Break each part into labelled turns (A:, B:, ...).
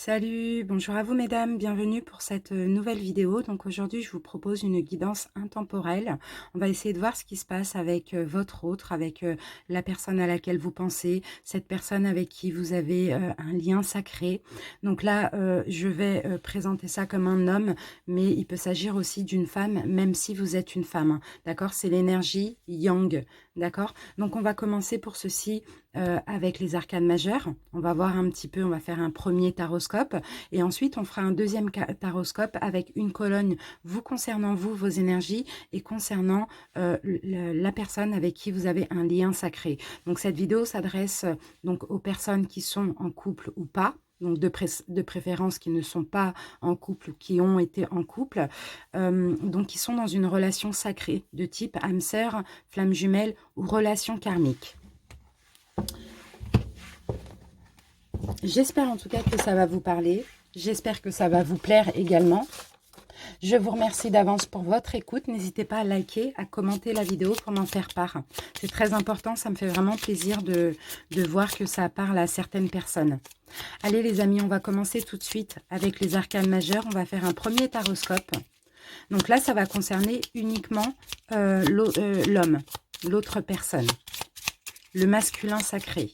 A: Salut, bonjour à vous mesdames, bienvenue pour cette nouvelle vidéo. Donc aujourd'hui je vous propose une guidance intemporelle. On va essayer de voir ce qui se passe avec votre autre, avec la personne à laquelle vous pensez, cette personne avec qui vous avez un lien sacré. Donc là je vais présenter ça comme un homme, mais il peut s'agir aussi d'une femme, même si vous êtes une femme, hein. D'accord? C'est l'énergie yang, d'accord? Donc on va commencer pour ceci avec les arcanes majeures. On va voir un petit peu, on va faire un premier taroscope et ensuite on fera un deuxième taroscope avec une colonne vous concernant vous, vos énergies et concernant la personne avec qui vous avez un lien sacré. Donc cette vidéo s'adresse donc aux personnes qui sont en couple ou pas, donc de préférence qui ne sont pas en couple, qui ont été en couple, donc qui sont dans une relation sacrée de type âme sœur, flamme jumelle ou relation karmique. J'espère en tout cas que ça va vous parler. J'espère que ça va vous plaire également. Je vous remercie d'avance pour votre écoute. N'hésitez pas à liker, à commenter la vidéo pour m'en faire part. C'est très important, ça me fait vraiment plaisir de voir que ça parle à certaines personnes. Allez les amis, on va commencer tout de suite avec les arcanes majeures. On va faire un premier taroscope. Donc là, ça va concerner uniquement l'homme, l'autre personne, le masculin sacré.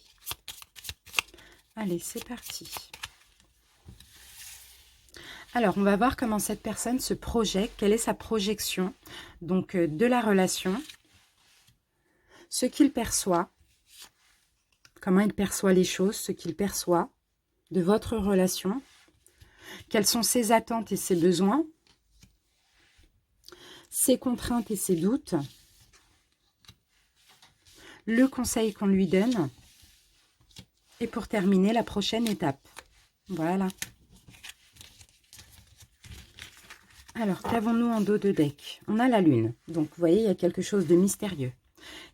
A: Allez, c'est parti. Alors, on va voir comment cette personne se projette, quelle est sa projection donc de la relation, ce qu'il perçoit, comment il perçoit les choses, ce qu'il perçoit de votre relation, quelles sont ses attentes et ses besoins, ses contraintes et ses doutes, le conseil qu'on lui donne, et pour terminer, la prochaine étape. Voilà. Alors, qu'avons-nous en dos de deck? On a la lune. Donc, vous voyez, il y a quelque chose de mystérieux.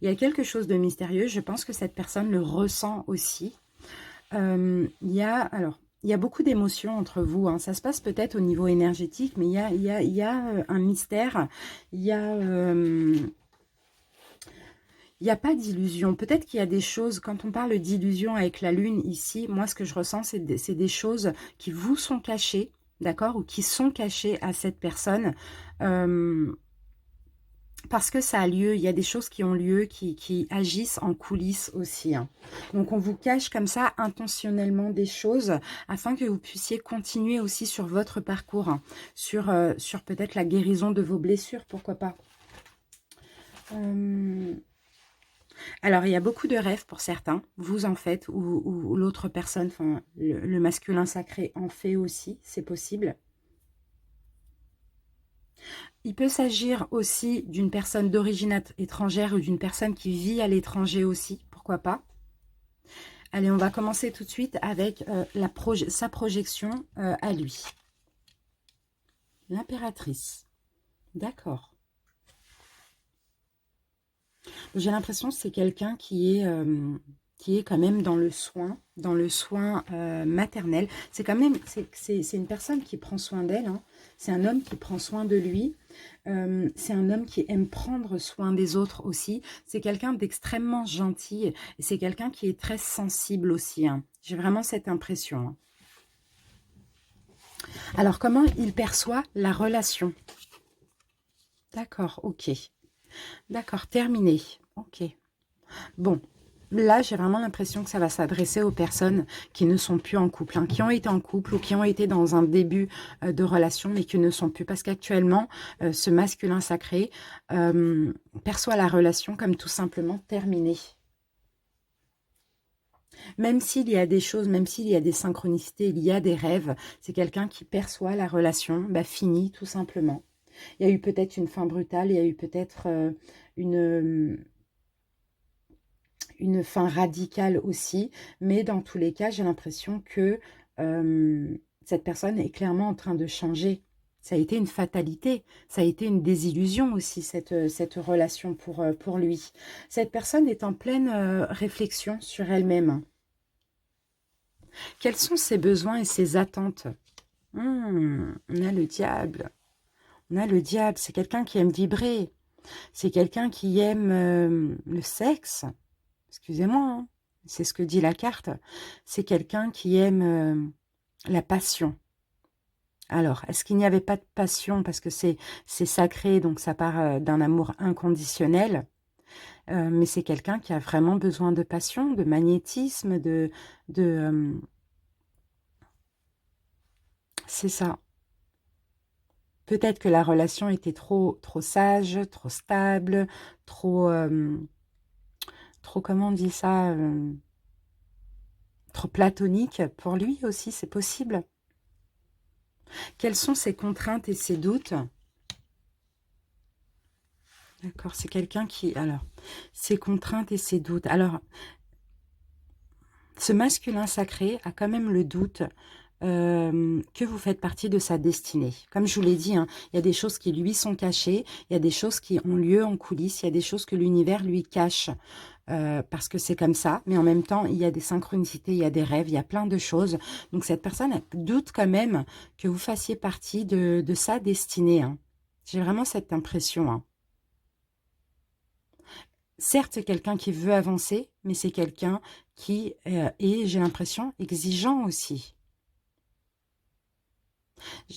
A: Il y a quelque chose de mystérieux. Je pense que cette personne le ressent aussi. Il y a beaucoup d'émotions entre vous, hein. Ça se passe peut-être au niveau énergétique, mais il y a un mystère. Il y a... il n'y a pas d'illusion. Peut-être qu'il y a des choses, quand on parle d'illusion avec la lune ici, moi ce que je ressens, c'est des choses qui vous sont cachées, d'accord, ou qui sont cachées à cette personne, parce que ça a lieu, il y a des choses qui ont lieu, qui agissent en coulisses aussi, hein. Donc on vous cache comme ça intentionnellement des choses, afin que vous puissiez continuer aussi sur votre parcours, hein, sur peut-être la guérison de vos blessures, pourquoi pas. Alors, il y a beaucoup de rêves pour certains, vous en faites, ou l'autre personne, enfin, le masculin sacré en fait aussi, c'est possible. Il peut s'agir aussi d'une personne d'origine étrangère ou d'une personne qui vit à l'étranger aussi, pourquoi pas. Allez, on va commencer tout de suite avec sa projection à lui. L'impératrice. D'accord. J'ai l'impression que c'est quelqu'un qui est quand même dans le soin maternel. C'est quand même, c'est une personne qui prend soin d'elle, hein. C'est un homme qui prend soin de lui. C'est un homme qui aime prendre soin des autres aussi. C'est quelqu'un d'extrêmement gentil. Et c'est quelqu'un qui est très sensible aussi, hein. J'ai vraiment cette impression, hein. Alors, comment il perçoit la relation? D'accord, ok. D'accord, terminé. Ok. Bon, là, j'ai vraiment l'impression que ça va s'adresser aux personnes qui ne sont plus en couple, hein, qui ont été en couple ou qui ont été dans un début de relation, mais qui ne sont plus. Parce qu'actuellement, ce masculin sacré perçoit la relation comme tout simplement terminée. Même s'il y a des choses, même s'il y a des synchronicités, il y a des rêves, c'est quelqu'un qui perçoit la relation finie, tout simplement. Il y a eu peut-être une fin brutale, il y a eu peut-être une fin radicale aussi, mais dans tous les cas, j'ai l'impression que cette personne est clairement en train de changer. Ça a été une fatalité, ça a été une désillusion aussi, cette relation pour lui. Cette personne est en pleine réflexion sur elle-même. Quels sont ses besoins et ses attentes? On a le diable. On a le diable, c'est quelqu'un qui aime vibrer. C'est quelqu'un qui aime le sexe. Excusez-moi, hein, c'est ce que dit la carte. C'est quelqu'un qui aime La passion. Alors, est-ce qu'il n'y avait pas de passion parce que c'est sacré, donc ça part d'un amour inconditionnel, mais c'est quelqu'un qui a vraiment besoin de passion, de magnétisme, de c'est ça. Peut-être que la relation était trop sage, trop stable, trop comment on dit ça, trop platonique pour lui aussi, c'est possible. Quelles sont ses contraintes et ses doutes? D'accord, c'est quelqu'un qui... Alors, ses contraintes et ses doutes. Alors, ce masculin sacré a quand même le doute que vous faites partie de sa destinée. Comme je vous l'ai dit, hein, il y a des choses qui lui sont cachées, il y a des choses qui ont lieu en coulisses, il y a des choses que l'univers lui cache, parce que c'est comme ça, mais en même temps, il y a des synchronicités, il y a des rêves, il y a plein de choses. Donc cette personne doute quand même que vous fassiez partie de sa destinée. Hein. J'ai vraiment cette impression. Hein. Certes, c'est quelqu'un qui veut avancer, mais c'est quelqu'un qui est, j'ai l'impression, exigeant aussi.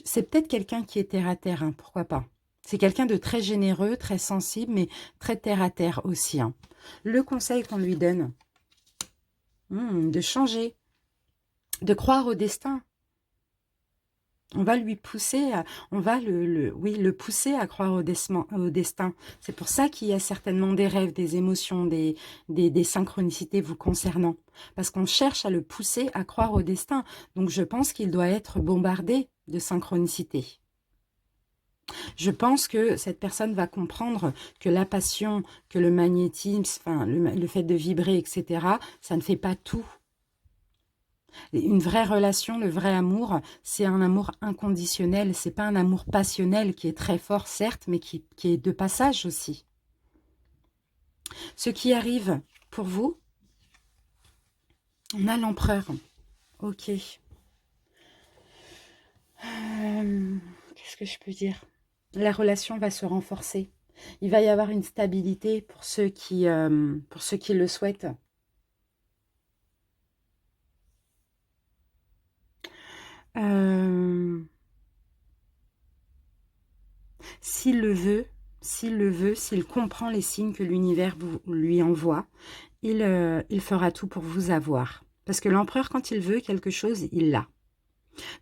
A: C'est peut-être quelqu'un qui est terre à terre, hein, pourquoi pas. C'est quelqu'un de très généreux, très sensible, mais très terre à terre aussi. Hein. Le conseil qu'on lui donne, de changer, de croire au destin. On va lui pousser, on va oui, le pousser à croire au destin. C'est pour ça qu'il y a certainement des rêves, des émotions, des synchronicités vous concernant. Parce qu'on cherche à le pousser à croire au destin. Donc je pense qu'il doit être bombardé de synchronicités. Je pense que cette personne va comprendre que la passion, que le magnétisme, enfin, le fait de vibrer, etc., ça ne fait pas tout. Une vraie relation, le vrai amour, c'est un amour inconditionnel. C'est pas un amour passionnel qui est très fort, certes, mais qui est de passage aussi. Ce qui arrive pour vous, on a l'empereur. Ok. Qu'est-ce que je peux dire? La relation va se renforcer. Il va y avoir une stabilité pour ceux qui le souhaitent. Euh, S'il le veut, s'il comprend les signes que l'univers lui envoie, il fera tout pour vous avoir. Parce que l'empereur, quand il veut quelque chose, il l'a.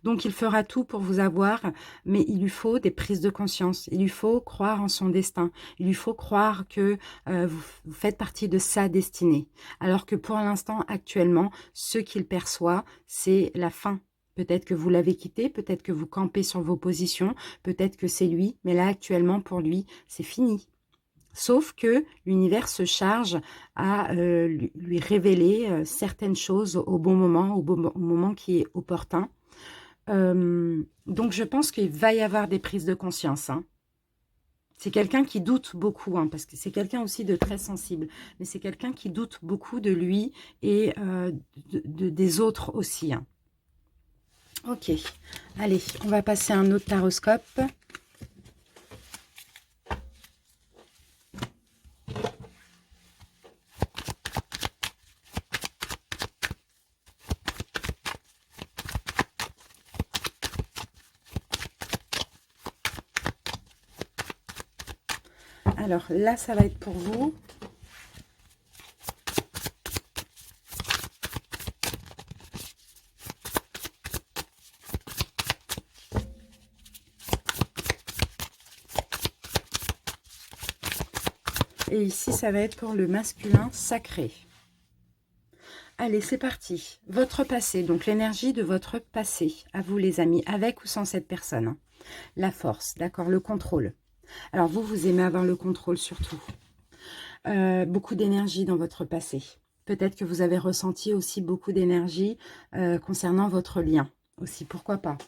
A: Donc, il fera tout pour vous avoir, mais il lui faut des prises de conscience. Il lui faut croire en son destin. Il lui faut croire que vous faites partie de sa destinée. Alors que pour l'instant, actuellement, ce qu'il perçoit, c'est la fin. Peut-être que vous l'avez quitté, peut-être que vous campez sur vos positions, peut-être que c'est lui, mais là, actuellement, pour lui, c'est fini. Sauf que l'univers se charge à lui révéler certaines choses au bon moment, au moment qui est opportun. Donc je pense qu'il va y avoir des prises de conscience. Hein. C'est quelqu'un qui doute beaucoup, hein, parce que c'est quelqu'un aussi de très sensible, mais c'est quelqu'un qui doute beaucoup de lui et des autres aussi. Hein. Ok, allez, on va passer à un autre taroscope. Alors là, ça va être pour vous. Et ici, ça va être pour le masculin sacré. Allez, c'est parti. Votre passé, donc l'énergie de votre passé. À vous les amis, avec ou sans cette personne. La force, d'accord, le contrôle. Alors vous aimez avoir le contrôle surtout. Beaucoup d'énergie dans votre passé. Peut-être que vous avez ressenti aussi beaucoup d'énergie concernant votre lien. Aussi, pourquoi pas.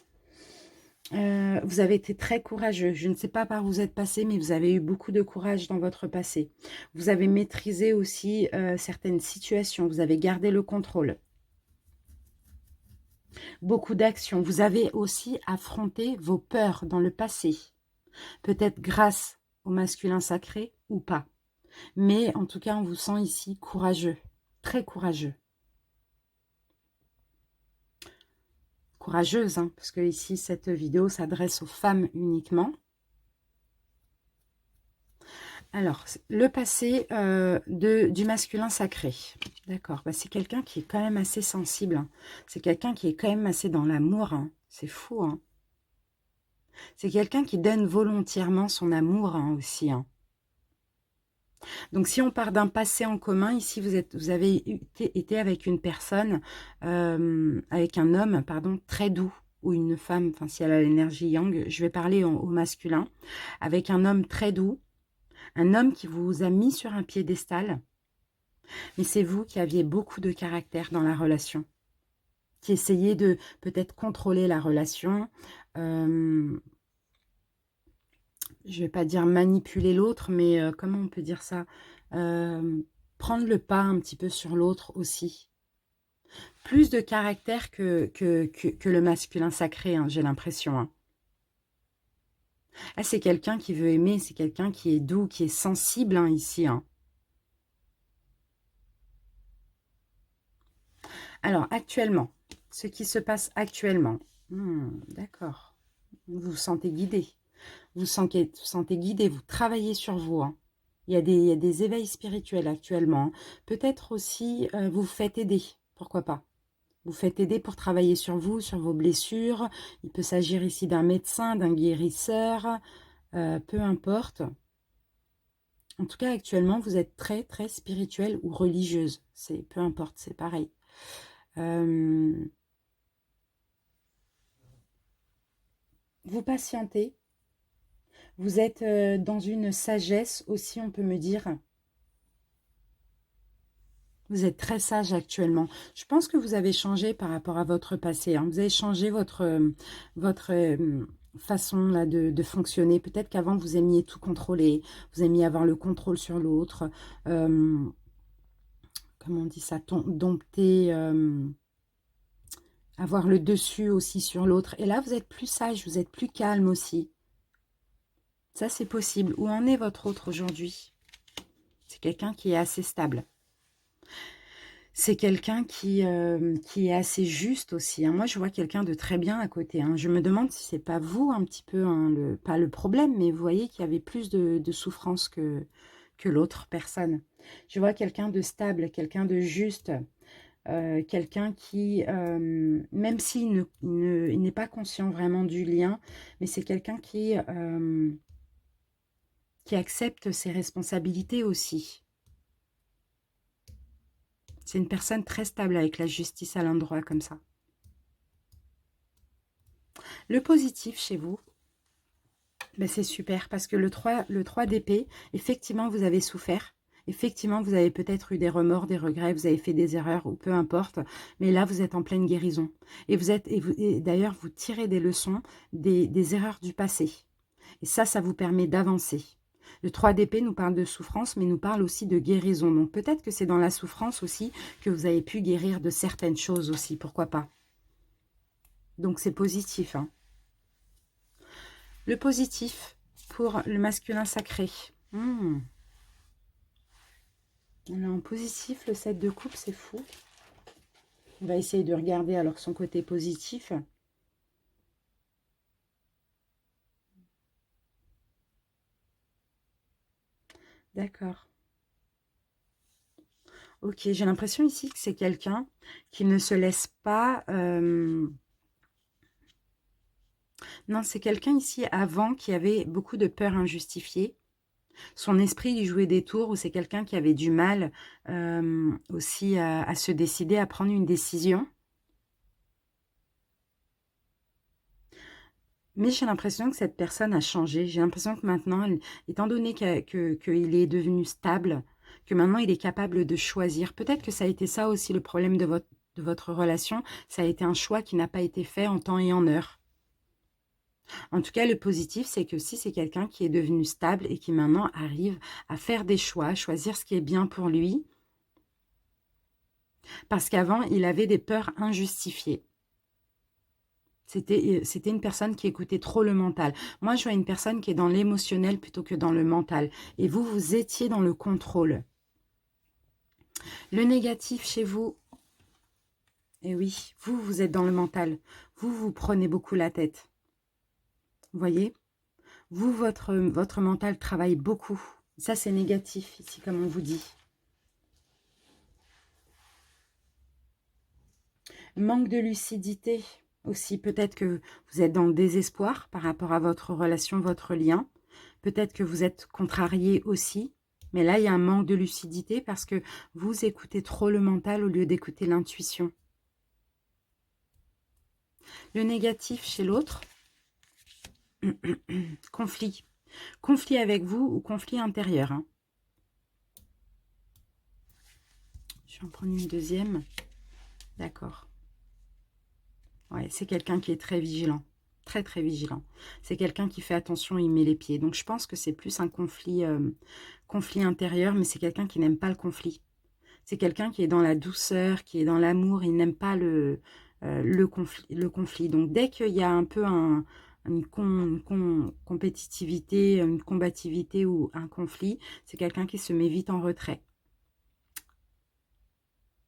A: Vous avez été très courageux. Je ne sais pas par où vous êtes passé, mais vous avez eu beaucoup de courage dans votre passé. Vous avez maîtrisé aussi certaines situations. Vous avez gardé le contrôle. Beaucoup d'actions. Vous avez aussi affronté vos peurs dans le passé. Peut-être grâce au masculin sacré ou pas. Mais en tout cas, on vous sent ici courageux. Très courageux. courageuse, hein, parce que ici, cette vidéo s'adresse aux femmes uniquement. Alors, le passé du masculin sacré. D'accord, bah, c'est quelqu'un qui est quand même assez sensible. Hein. C'est quelqu'un qui est quand même assez dans l'amour. Hein. C'est fou. Hein. C'est quelqu'un qui donne volontairement son amour hein, aussi. Hein. Donc, si on part d'un passé en commun, ici, vous avez été avec une personne, avec un homme, pardon, très doux, ou une femme, enfin, si elle a l'énergie yang, je vais parler au masculin, avec un homme très doux, un homme qui vous a mis sur un piédestal, mais c'est vous qui aviez beaucoup de caractère dans la relation, qui essayez de peut-être contrôler la relation, je vais pas dire manipuler l'autre, mais comment on peut dire ça, prendre le pas un petit peu sur l'autre aussi. Plus de caractère que le masculin sacré, hein, j'ai l'impression. Hein. Ah, c'est quelqu'un qui veut aimer, c'est quelqu'un qui est doux, qui est sensible hein, ici. Hein. Alors, actuellement, ce qui se passe actuellement, d'accord, vous vous sentez guidé. Vous sentez guidé, vous travaillez sur vous. Hein. Il y a des éveils spirituels actuellement. Peut-être aussi, vous vous faites aider, pourquoi pas. Vous faites aider pour travailler sur vous, sur vos blessures. Il peut s'agir ici d'un médecin, d'un guérisseur, peu importe. En tout cas, actuellement, vous êtes très, très spirituelle ou religieuse. Peu importe, c'est pareil. Vous patientez. Vous êtes dans une sagesse aussi, on peut me dire. Vous êtes très sage actuellement. Je pense que vous avez changé par rapport à votre passé. Hein. Vous avez changé votre façon là, de fonctionner. Peut-être qu'avant, vous aimiez tout contrôler. Vous aimiez avoir le contrôle sur l'autre. Comment on dit ça, dompter, avoir le dessus aussi sur l'autre. Et là, vous êtes plus sage, vous êtes plus calme aussi. Ça, c'est possible. Où en est votre autre aujourd'hui? C'est quelqu'un qui est assez stable. C'est quelqu'un qui est assez juste aussi. Hein. Moi, je vois quelqu'un de très bien à côté. Hein. Je me demande si c'est pas vous un petit peu, hein, pas le problème, mais vous voyez qu'il y avait plus de souffrance que l'autre personne. Je vois quelqu'un de stable, quelqu'un de juste, quelqu'un qui, même s'il il n'est pas conscient vraiment du lien, mais c'est quelqu'un qui accepte ses responsabilités aussi. C'est une personne très stable avec la justice à l'endroit comme ça. Le positif chez vous, ben c'est super parce que le 3 d'épée, effectivement, vous avez souffert. Effectivement, vous avez peut-être eu des remords, des regrets, vous avez fait des erreurs ou peu importe. Mais là, vous êtes en pleine guérison. Et d'ailleurs, vous tirez des leçons des erreurs du passé. Et ça vous permet d'avancer. Le 3 d'épée nous parle de souffrance, mais nous parle aussi de guérison. Donc peut-être que c'est dans la souffrance aussi que vous avez pu guérir de certaines choses aussi, pourquoi pas. Donc c'est positif. Hein. Le positif pour le masculin sacré. On a en positif le 7 de coupe, c'est fou. On va essayer de regarder alors son côté positif. D'accord. Ok, j'ai l'impression ici que c'est quelqu'un qui ne se laisse pas... Non, c'est quelqu'un ici avant qui avait beaucoup de peur injustifiée. Son esprit lui jouait des tours ou c'est quelqu'un qui avait du mal aussi à se décider, à prendre une décision. Mais j'ai l'impression que cette personne a changé. J'ai l'impression que maintenant, étant donné qu'il est devenu stable, que maintenant il est capable de choisir. Peut-être que ça a été ça aussi le problème de votre relation. Ça a été un choix qui n'a pas été fait en temps et en heure. En tout cas, le positif, c'est que si c'est quelqu'un qui est devenu stable et qui maintenant arrive à faire des choix, à choisir ce qui est bien pour lui, parce qu'avant, il avait des peurs injustifiées. C'était une personne qui écoutait trop le mental. Moi, je vois une personne qui est dans l'émotionnel plutôt que dans le mental. Et vous, vous étiez dans le contrôle. Le négatif chez vous, Et oui, vous, vous êtes dans le mental. Vous, vous prenez beaucoup la tête. Vous voyez? Vous, votre mental travaille beaucoup. Ça, c'est négatif, ici, comme on vous dit. Manque de lucidité aussi. Peut-être que vous êtes dans le désespoir par rapport à votre relation, votre lien. Peut-être que vous êtes contrarié aussi. Mais là, il y a un manque de lucidité parce que vous écoutez trop le mental au lieu d'écouter l'intuition. Le négatif chez l'autre, conflit. Conflit avec vous ou conflit intérieur. Hein. Je vais en prendre une deuxième. D'accord. Ouais, c'est quelqu'un qui est très vigilant. Très, très vigilant. C'est quelqu'un qui fait attention, il met les pieds. Donc, je pense que c'est plus un conflit intérieur, mais c'est quelqu'un qui n'aime pas le conflit. C'est quelqu'un qui est dans la douceur, qui est dans l'amour. Il n'aime pas le conflit. Donc, dès qu'il y a un peu une compétitivité, une combativité ou un conflit, c'est quelqu'un qui se met vite en retrait.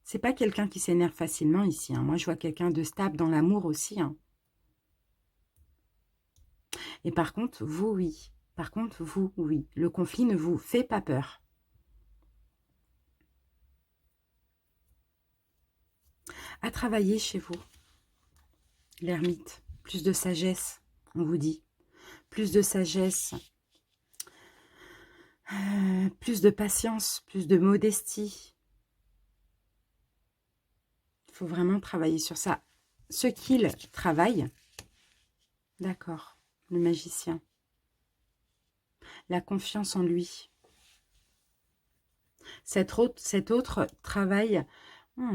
A: C'est pas quelqu'un qui s'énerve facilement ici. Hein. Moi, je vois quelqu'un de stable dans l'amour aussi. Hein. Et par contre, vous, oui. Par contre, vous, oui. Le conflit ne vous fait pas peur. À travailler chez vous. L'ermite. Plus de sagesse, on vous dit. Plus de sagesse. Plus de patience. Plus de modestie. Il faut vraiment travailler sur ça. Ce qu'il travaille. D'accord. Le magicien. La confiance en lui. Cet autre travail,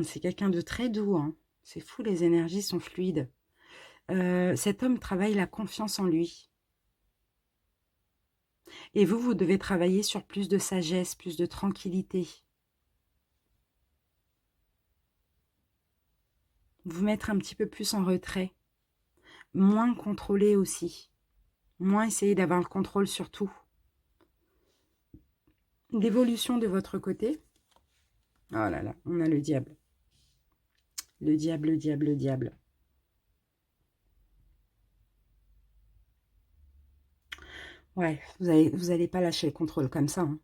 A: c'est quelqu'un de très doux. Hein. C'est fou, les énergies sont fluides. Cet homme travaille la confiance en lui. Et vous, vous devez travailler sur plus de sagesse, plus de tranquillité. Vous mettre un petit peu plus en retrait. Moins contrôler aussi. Moins essayer d'avoir le contrôle sur tout. L'évolution de votre côté. Oh là là, on a le diable. Le diable, le diable, le diable. Ouais, vous allez pas lâcher le contrôle comme ça. Hein.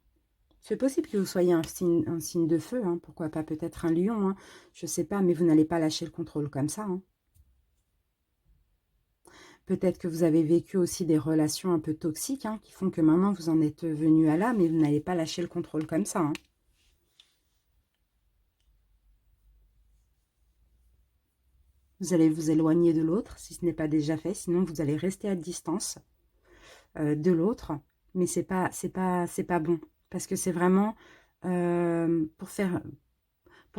A: C'est possible que vous soyez un signe de feu. Hein. Pourquoi pas peut-être un lion. Hein. Je sais pas, mais vous n'allez pas lâcher le contrôle comme ça. Hein. Peut-être que vous avez vécu aussi des relations un peu toxiques hein, qui font que maintenant vous en êtes venu à là, mais vous n'allez pas lâcher le contrôle comme ça. Hein. Vous allez vous éloigner de l'autre, si ce n'est pas déjà fait. Sinon, vous allez rester à distance de l'autre. Mais c'est pas bon. Parce que c'est vraiment pour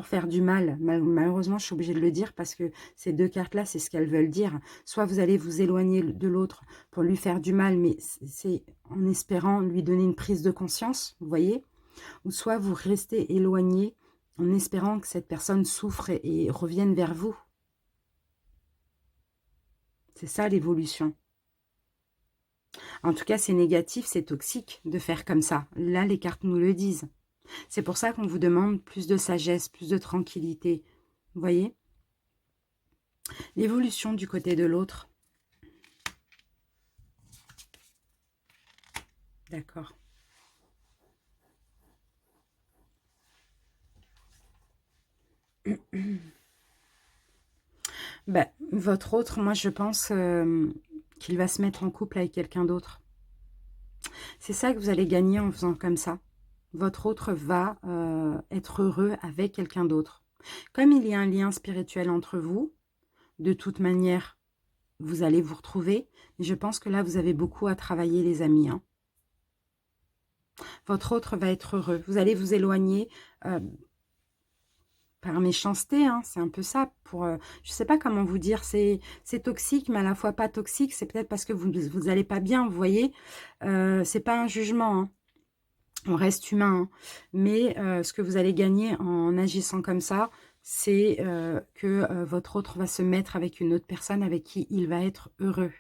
A: faire du mal. Malheureusement, je suis obligée de le dire parce que ces deux cartes-là, c'est ce qu'elles veulent dire. Soit vous allez vous éloigner de l'autre pour lui faire du mal, mais c'est en espérant lui donner une prise de conscience, vous voyez. Ou soit vous restez éloigné en espérant que cette personne souffre et revienne vers vous. C'est ça l'évolution. En tout cas, c'est négatif, c'est toxique de faire comme ça. Là, les cartes nous le disent. C'est pour ça qu'on vous demande plus de sagesse, plus de tranquillité. Vous voyez? L'évolution du côté de l'autre. D'accord. Ben, votre autre, moi, je pense qu'il va se mettre en couple avec quelqu'un d'autre. C'est ça que vous allez gagner en faisant comme ça. Votre autre va être heureux avec quelqu'un d'autre. Comme il y a un lien spirituel entre vous, de toute manière, vous allez vous retrouver. Mais je pense que là, vous avez beaucoup à travailler, les amis. Hein. Votre autre va être heureux. Vous allez vous éloigner par méchanceté. Hein. C'est un peu ça. Je ne sais pas comment vous dire. C'est toxique, mais à la fois pas toxique. C'est peut-être parce que vous n'allez pas bien, vous voyez. C'est pas un jugement. Hein. On reste humain. Hein. Mais ce que vous allez gagner en agissant comme ça, c'est que votre autre va se mettre avec une autre personne avec qui il va être heureux.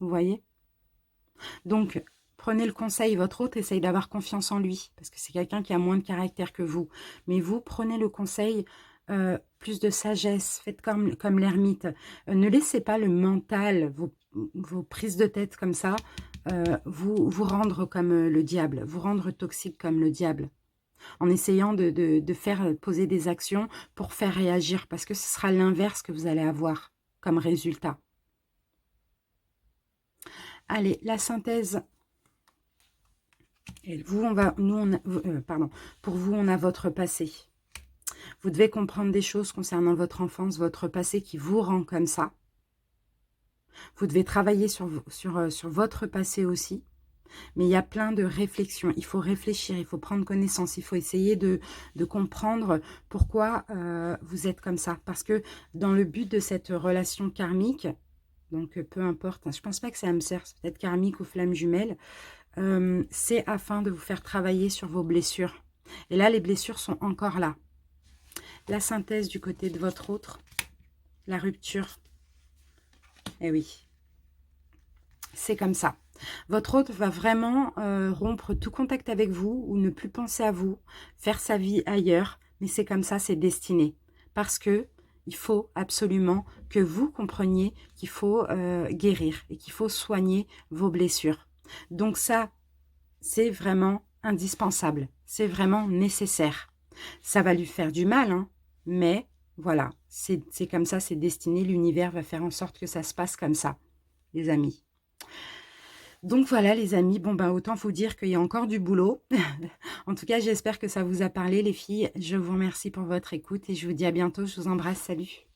A: Vous voyez? Donc, prenez le conseil, votre autre essaye d'avoir confiance en lui, parce que c'est quelqu'un qui a moins de caractère que vous. Mais vous, prenez le conseil plus de sagesse, faites comme l'ermite. Ne laissez pas le mental, vos prises de tête comme ça, vous rendre comme le diable, vous rendre toxique comme le diable, en essayant de faire poser des actions pour faire réagir, parce que ce sera l'inverse que vous allez avoir comme résultat. Allez, la synthèse. Et vous, pour vous, on a votre passé. Vous devez comprendre des choses concernant votre enfance, votre passé qui vous rend comme ça. Vous devez travailler sur votre passé aussi. Mais il y a plein de réflexions. Il faut réfléchir, il faut prendre connaissance. Il faut essayer de comprendre pourquoi vous êtes comme ça. Parce que dans le but de cette relation karmique, donc peu importe, hein, je ne pense pas que c'est âme sœur, c'est peut-être karmique ou flamme jumelle, c'est afin de vous faire travailler sur vos blessures. Et là, les blessures sont encore là. La synthèse du côté de votre autre, la rupture. Eh oui, c'est comme ça. Votre autre va vraiment rompre tout contact avec vous ou ne plus penser à vous, faire sa vie ailleurs, mais c'est comme ça, c'est destiné. Parce que il faut absolument que vous compreniez qu'il faut guérir et qu'il faut soigner vos blessures. Donc ça, c'est vraiment indispensable, c'est vraiment nécessaire. Ça va lui faire du mal, hein, mais voilà, c'est comme ça, c'est destiné, l'univers va faire en sorte que ça se passe comme ça, les amis. Donc voilà les amis, bon ben autant vous dire qu'il y a encore du boulot. En tout cas, j'espère que ça vous a parlé les filles. Je vous remercie pour votre écoute et je vous dis à bientôt. Je vous embrasse, salut.